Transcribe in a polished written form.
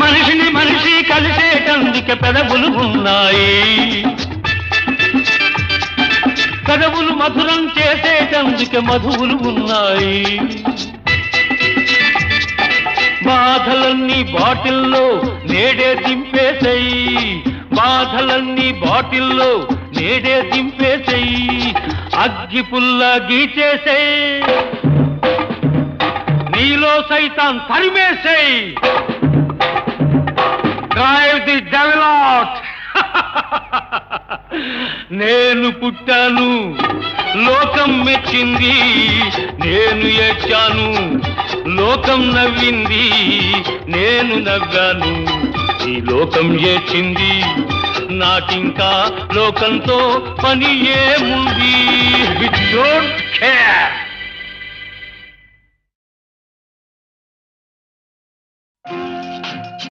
మనిషిని మనిషి కలిసేటందుకే పెదవులు ఉన్నాయి, పెదవులు మధురం చేసేటందుకే మధువులు ఉన్నాయి. బాధలన్నీ బాటిల్లో నేడే దింపేసేయి, బాధలన్నీ బాటిల్లో నేడే దింపేసేయి. అగ్గి పుల్ల గీచేసేయి, నీలో సైతాన్ తరిమేసేయి. Drive the devil out. నేను పుట్టాను, లోకం మెచ్చింది, నేను ఏడ్చాను, లోకం నవ్వింది, నేను నవ్వాను. ఈ లోకం ఏడ్చింది, నాకింకా లోకంతో పని ఏముంది? Don't care.